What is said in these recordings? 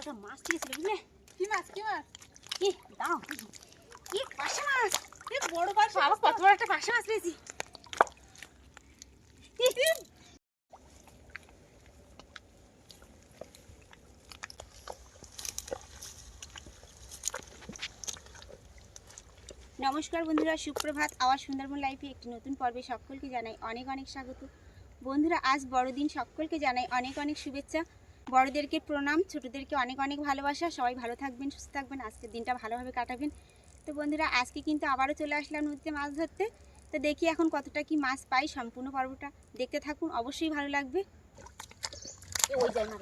একটা মাছ দিয়েছিল বুঝলে? কি মাছ? কি মাছ? কি দাও, কি পাশা মাছ! এই বড় পাশা, বাবা কত বড় একটা পাশা মাছ পেয়েছি। নমস্কার বন্ধুরা, সুপ্রভাত। আবার সুন্দরবন লাইফে একটি নতুন পর্বে সকলকে জানাই অনেক অনেক স্বাগত। বন্ধুরা, আজ বড়দিন, সকলকে জানাই অনেক অনেক শুভেচ্ছা। বড়দেরকে প্রণাম, ছোটদেরকে অনেক অনেক ভালোবাসা। সবাই ভালো থাকবেন, সুস্থ থাকবেন, আজকের দিনটা ভালোভাবে কাটাবেন। তো বন্ধুরা, আজকে কিন্তু আবারও চলে আসলাম নদীতে মাছ ধরতে। তো দেখি এখন কতটা কি মাছ পাই। সম্পূর্ণ পর্বটা দেখতে থাকুন, অবশ্যই ভালো লাগবে। ওই যায় না,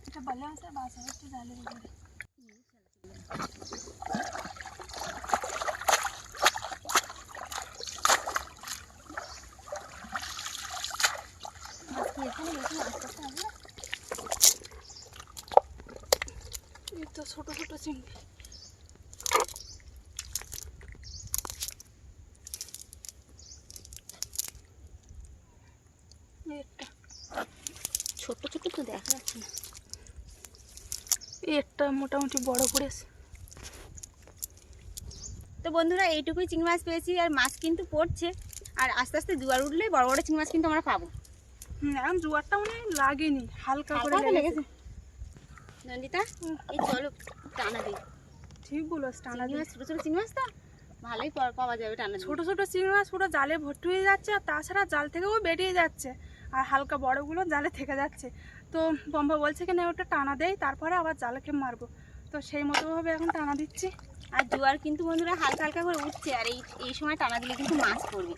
এটা বলে আছে বাসা একটু জালের উপরে। এই তো ছোট ছোট চিংড়ি। ছোট ছোট তো দেখা যাচ্ছে না। একটা মোটামুটি বড় করেছে। তো বন্ধুরা, এইটুকুই চিংড়ি মাছ পেয়েছি, আর মাছ কিন্তু পড়ছে। আর আস্তে আস্তে জোয়ার উঠলে বড় বড় চিংড়ি মাছ কিন্তু আমরা পাবো। এখন জোয়ারটা মনে হয় লাগেনি, হালকা করে লেগেছে। নন্দিতা, এই চলো টানা দিই। ঠিক বলো, টানা চিংড়ি মাছ, ছোট ছোট চিংড়ি মাছ তো ভালোই পাওয়া যাবে টানা। ছোট ছোট চিংড়ি মাছ পুরো জালে ভর্তি হয়ে যাচ্ছে, আর তাছাড়া জাল থেকেও বেরিয়ে যাচ্ছে, আর হালকা বড়গুলো জালে থেকে যাচ্ছে। তো বম্বা বলছে কিনা ওটা টানা দেয়, তারপরে আবার জালকে মারবো। তো সেই মতোভাবে এখন টানা দিচ্ছি। আর জোয়ার কিন্তু বন্ধুরা হালকা হালকা করে উঠছে, আর এই সময় টানা দিলে কিন্তু মাছ পড়বে।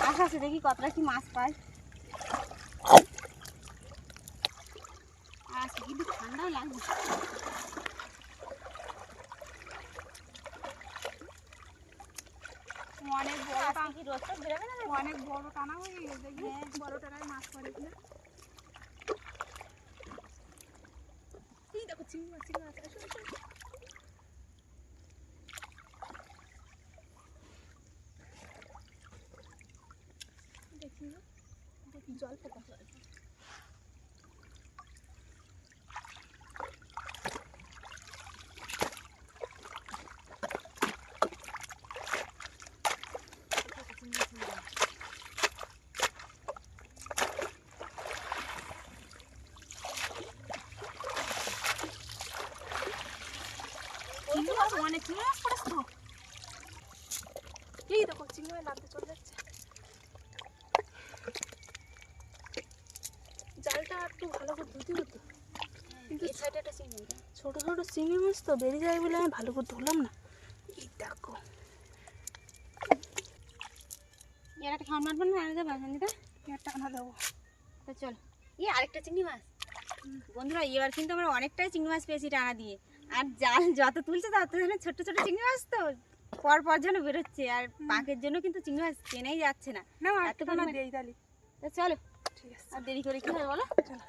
আস্তে আস্তে দেখি কতটা কি মাছ পায়। আজকে কিন্তু ঠান্ডাও লাগবে। অনেক বড় টানা, কি রোদটা বেরোবে না? অনেক বড় টানা হয়ে গেছে, দেখি বড় টানায় মাছ পড়ে কিনা। এই দেখো চিংড়ি মাছ, চিংড়ি মাছ আসো আসো। দেখি দেখি জল পোকা। অনেক চিংড়ি মাছ পড়েছে তো। এই দেখো চিংড়ি মাছ নামতে চলে যাচ্ছে। জালটা একটু ভালো করে ধুতে হতো, কিন্তু এই সাইডে একটা চিংড়ি মাছ। ছোট ছোট চিংড়ি মাছ তো বেরিয়ে যায় বলে আমি ভালো করে ধরলাম না। এই দেখো, এর একটা খাওয়ান মারবেন না, আনা যাবে নন্দিতা? একটা আনা দেবো। তো চলো। আরেকটা চিংড়ি মাছ। বন্ধুরা, এবার কিন্তু আমরা অনেকটাই চিংড়ি মাছ পেয়েছি টানা দিয়ে। আর জাল যত তুলছে তত যেন ছোট ছোট চিংড়ি মাছ তো পর পর যেন বেরোচ্ছে। আর পাকের জন্য কিন্তু চিংড়ি মাছ চেনাই যাচ্ছে না। না এত পরিমাণ দেই তাহলে। তো চলো, ঠিক আছে, আর দেরি করে কি হবে বলো? চলো।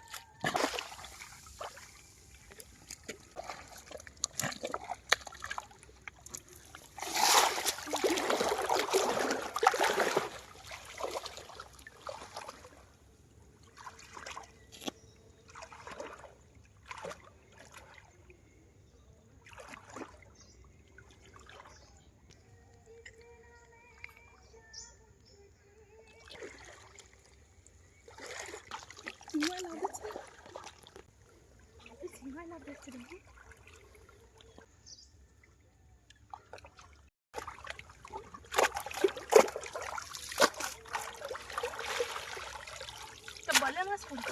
চিংড়ি লাভ দিচ্ছে, চিংড়ি লাভ দিচ্ছে দেখি। বলে মাছ পড়ছে।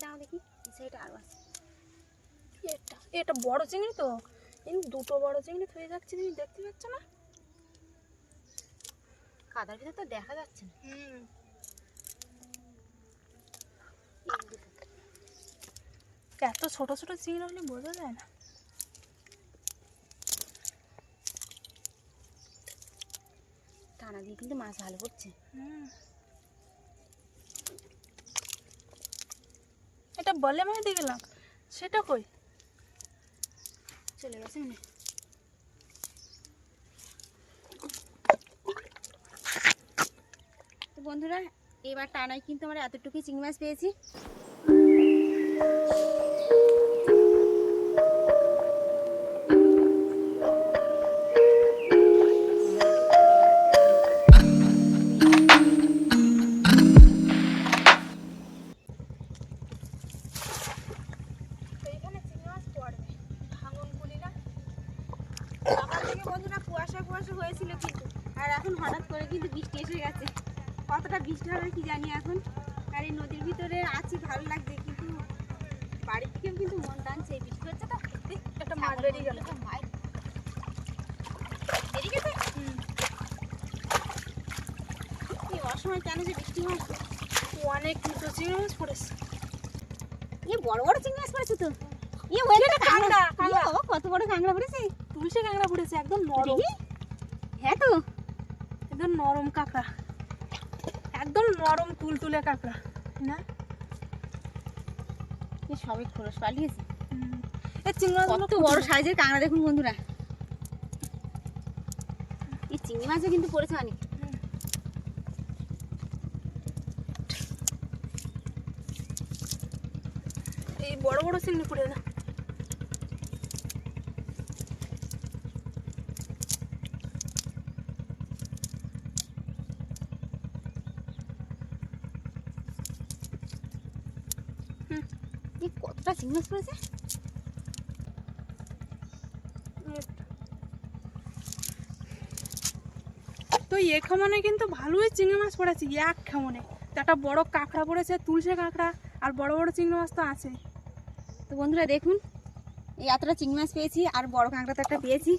দাও দেখি, সেটা আরো আছে। এটা বড় চিংড়ি তো, কিন্তু দুটো বড় চিংড়ি হয়ে যাচ্ছে, তুমি দেখতে পাচ্ছ না? কাদার ভিতরে তো দেখা যাচ্ছে না। এত ছোট ছোট চিংড়ি হলে বোঝা যায় না। টানা দিয়ে কিন্তু মাছ ভালো পড়ছে। এটা বলে মাছ দিয়ে গেলাম, সেটা কই? চলে গেছে মনে হয়। তো বন্ধুরা এবার টানায় কিন্তু আমরা এতটুকুই চিংড়ি মাছ পেয়েছি। এইখানে চিংড়ি মাছ পড়বে, ভাঙন বলি না। সকাল থেকে বন্ধুরা কুয়াশা কুয়াশা হয়েছিল কিন্তু, আর এখন হঠাৎ করে কিন্তু বৃষ্টি এসে গেছে। কতটা বৃষ্টি হবে কি জানি এখন। আর এই নদীর ভিতরে আছি, ভালো লাগছে, কিন্তু বাড়ির থেকেও কিন্তু মন টানছে। এই বৃষ্টি হচ্ছে তো একটা মাছ বেরিয়ে গেল। বেরিয়ে গেছে। এই অসময় কেন যে বৃষ্টি হয়? অনেক দুটো চিংড়ি মাছ পড়েছে। বড় বড় চিংড়ি মাছ পড়েছে তো। ওইটা কাঁকড়া, কাঁকড়া। বাবা কত বড় কাঁকড়া পড়েছে। তুলসী কাঁকড়া পড়েছে, একদম নরম। দেখি। হ্যাঁ তো একদম নরম কাঁকড়া, একদম নরম তুলতুলে কাঁকড়া না। সবে খরচ পালিয়েছে। এই চিংড়ি মাছগুলো কত বড় সাইজের কাঁকড়া দেখুন বন্ধুরা। এই চিংড়ি মাছও কিন্তু পড়েছে অনেক। এই বড় বড় চিংড়ি পড়ে না। এই কতটা চিংড়ি মাছ পড়েছে। তো এ খামনে কিন্তু ভালোই চিংড়ি মাছ পড়েছে, এক খামনে। তো একটা বড় কাঁকড়া পড়েছে, তুলসে কাঁকড়া, আর বড় বড় চিংড়ি মাছ তো আছে। তো বন্ধুরা দেখুন এই এতটা চিংড়ি মাছ পেয়েছি, আর বড় কাঁকড়া তো একটা পেয়েছি।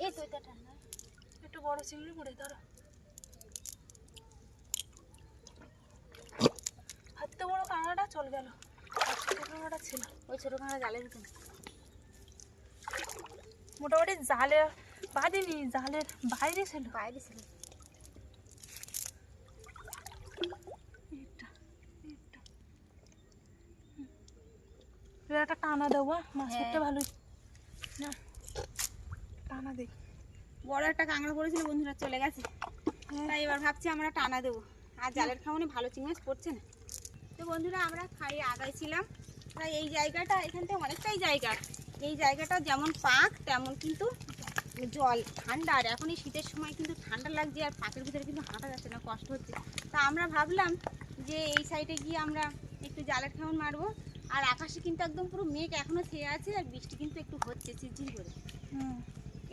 এই তো এটা ঠান্ডা। একটু বড় চিংড়ি পড়ে, ধরো। হাতে বড় কাঁকড়াটা চলে গেল, আর ছোট কাঁকড়াটা ছিল। ওই ছোট কাঁকড়া জালের ভিতরে। মোটামুটি জালে বাঁধেনি, জালের বাইরে ছিল। বাইরে ছিল। একটা টানা দেবো, মাছ হ্যাঁ। ধরতে ভালোই না। টানা দেই। বড় একটা কাঁকড়া পড়েছিল বন্ধুরা, চলে গেছে। তাই এবার ভাবছি আমরা টানা দেবো। আর জালের খাওয়ানে ভালো চিংড়ি মাছ পড়ছে না। তো বন্ধুরা আমরা খাইয়ে আগাইছিলাম। তাই এই জায়গাটা, এখান থেকে অনেকটাই জায়গা। এই জায়গাটা যেমন পাক তেমন কিন্তু জল ঠান্ডা। আর এখন এই শীতের সময় কিন্তু ঠান্ডা লাগছে, আর পাকের ভিতরে কিন্তু হাঁটা যাচ্ছে না, কষ্ট হচ্ছে। তা আমরা ভাবলাম যে এই সাইডে গিয়ে আমরা একটু জালের খাওয়ান মারবো। আর আকাশে কিন্তু একদম পুরো মেঘ এখনো ছেয়ে আছে, আর বৃষ্টি কিন্তু একটু হচ্ছে ঝিরঝির করে।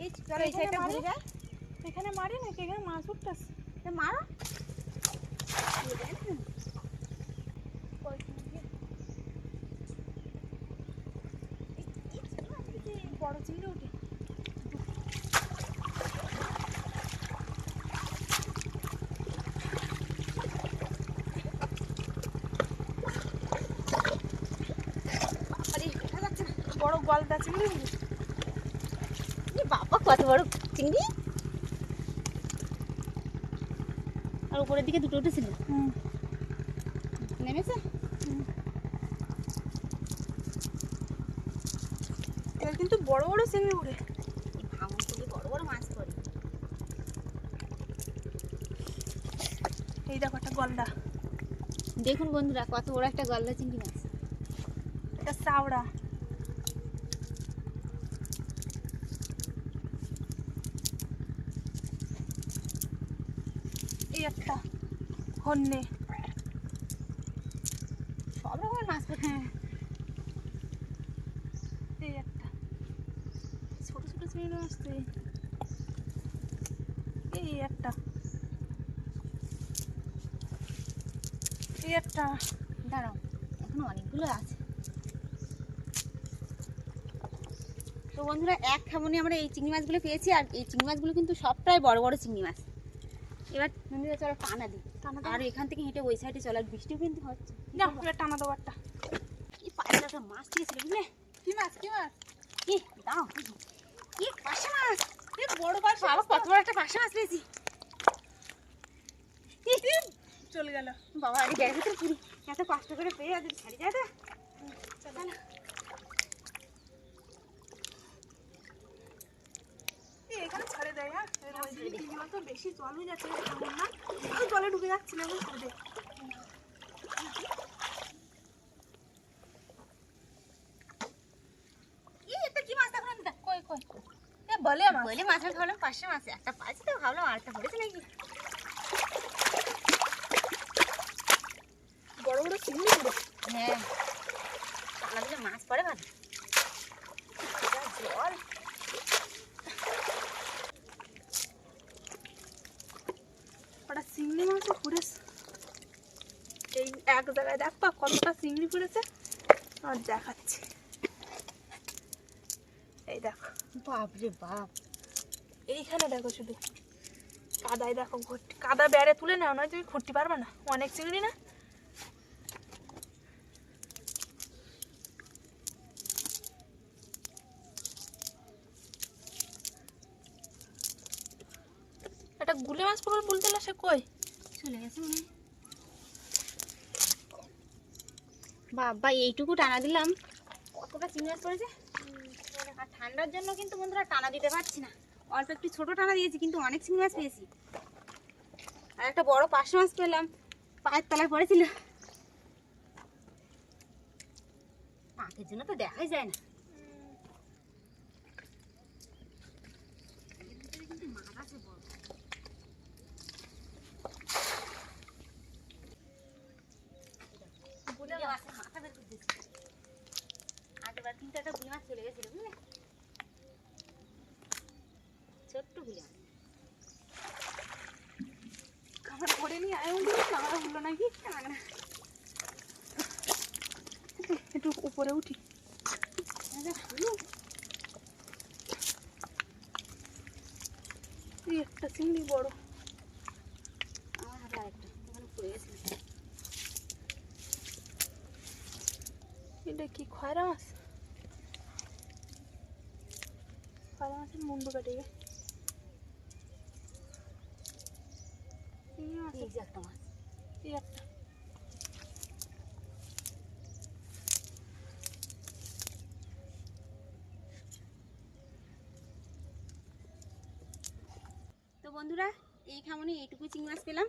এই চলো এই সাইডটা ঘুরে যায়। এখানে মারি নাকি? এখানে মাছ উঠতেছে। মারো। বড় চিংড়ি উঠে। বড় গলদা চিংড়ি উঠে। বাবা কত বড় চিংড়ি। আর উপরের দিকে দুটো উঠেছিল। নেমেছে। এবার কিন্তু বড় বড় চিংড়ি উঠে। ভাঙন থেকে বড় বড় মাছ পড়ে। এই দেখো একটা গলদা। দেখুন বন্ধুরা কত বড় একটা গলদা চিংড়ি মাছ। এটা চাওড়া। এই একটা হন্যে। সব রকমের মাছ পড়ে। হ্যাঁ, এই একটা ছোট ছোট চিংড়ি মাছ তো। এই একটা, এই একটা। দাঁড়াও এখনো অনেকগুলো আছে। তো বন্ধুরা এক খামনে আমরা এই চিংড়ি মাছগুলো পেয়েছি। আর এই চিংড়ি মাছগুলো কিন্তু সবটাই বড় বড় চিংড়ি মাছ। এবার বন্ধুরা চলো টানা দিই। টানা আর এখান থেকে হেঁটে ওই সাইডে চলার, বৃষ্টিও কিন্তু হচ্ছে। না এবার টানা দেবো একটা। কি পাশে একটা মাছ দিয়েছিল বুঝলে? কি মাছ কি মাছ? কি দাও, কি পাশে মাছ, এই বড় পাশ বাবা কত বড় একটা পাশে মাছ পেয়েছি। চলে গেল। বাবা আরে ব্যাগের ভিতরে পুরি, এত কষ্ট করে পেয়ে আজ ছাড়ি যায় না। চলো এখানে ছাড়ে দেয়। হ্যাঁ ওই দিকে দিদিমা তো বেশি জল হয়ে যাচ্ছে এমন না, ওই জলে ঢুকে যাচ্ছিল এখন ছেড়ে দে। এটা কি মাছ দেখো না? কই কই এ বলে আমার বলে মাছ ভাবলাম পাশে মাছ একটা পাইছি, তো ভাবলাম আরেকটা পড়েছে নাকি। বড় বড় চিংড়ি পুরো। হ্যাঁ টানা দিলে মাছ পড়ে ভালো। জল ওটা চিংড়ি মাছও পুড়েছে। এই এক জায়গায় দেখবা কতটা চিংড়ি পুড়েছে আর দেখাচ্ছি। এই দেখো বাপরে বাপ, এইখানে দেখো শুধু কাদায় দেখো ভর্তি। কাদা বেড়ে তুলে নাও, নয় তুমি খুঁড়তে পারবে না, অনেক চিংড়ি না। একটা গুলে মাছ পুরো বলতে না, সে কই চলে গেছে মনে হয়। বাবা এইটুকু টানা দিলাম কতটা চিংড়ি মাছ পড়েছে। আর ঠান্ডার জন্য কিন্তু বন্ধুরা টানা দিতে পারছি না, অল্প একটু ছোট টানা দিয়েছি কিন্তু অনেক চিংড়ি মাছ পেয়েছি। আর একটা বড় পার্শে মাছ পেলাম, পায়ের তলায় পড়েছিল। পাখির জন্য তো দেখাই যায় না। কিন্তু মাছ আছে বড়। বুলে মাছের মাথা বের করে দিয়েছে। আগেবার কিন্তু একটা বুলে মাছ চলে গেছিল বুঝলে, ছোট্ট বুলে মাছ। খাবার করে নিয়ে আয় বলি খাবার হলো নাকি না একটু উপরে উঠি। এই একটা চিংড়ি বড়। আমার হাতে আরেকটা ওখানে পড়ে গেছিল। এটা কি খয়রা মাছ? খয়রা মাছের মুন্ডু কেটে গে। চিংড়ি মাছ এই যে একটা মাছ, এই একটা। তো বন্ধুরা এই খামনে এইটুকু চিংড়ি মাছ পেলাম।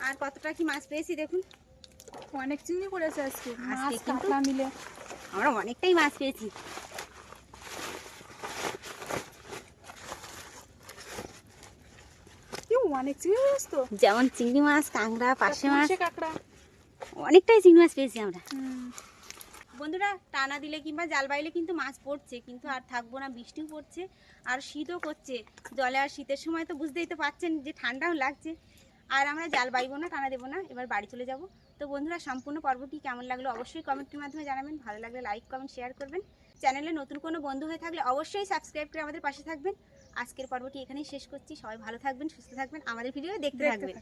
আর কতটা কি মাছ পেয়েছি দেখুন, অনেক চিংড়ি পড়েছে আজকে, মাছ আজকে কিন্তু কাতলা মিলে। আমরা অনেকটাই মাছ পেয়েছি। অনেক চিংড়ি মাছ তো, যেমন চিংড়ি মাছ, কাঁকড়া, পার্শে মাছ, কাঁকড়া, অনেকটাই চিংড়ি মাছ পেয়েছি আমরা। হুম। বন্ধুরা টানা দিলে কিংবা জাল বাইলে কিন্তু মাছ পড়ছে, কিন্তু আর থাকবো না, বৃষ্টিও পড়ছে আর শীতও করছে জলে। আর শীতের সময় তো বুঝতেই তো পাচ্ছেন যে ঠান্ডাও লাগছে। আর আমরা জাল বাইবো না, টানা দেবো না, এবার বাড়ি চলে যাব। তো বন্ধুরা সম্পূর্ণ পর্বটি কেমন লাগলো অবশ্যই কমেন্টের মাধ্যমে জানাবেন। ভালো লাগলে লাইক কমেন্ট শেয়ার করবেন। চ্যানেলে নতুন কোনো বন্ধু হয়ে থাকলে অবশ্যই সাবস্ক্রাইব করে আমাদের পাশে থাকবেন। আজকের পর্বটি এখানেই শেষ করছি। সবাই ভালো থাকবেন, সুস্থ থাকবেন, আমাদের ভিডিও দেখতে থাকবেন।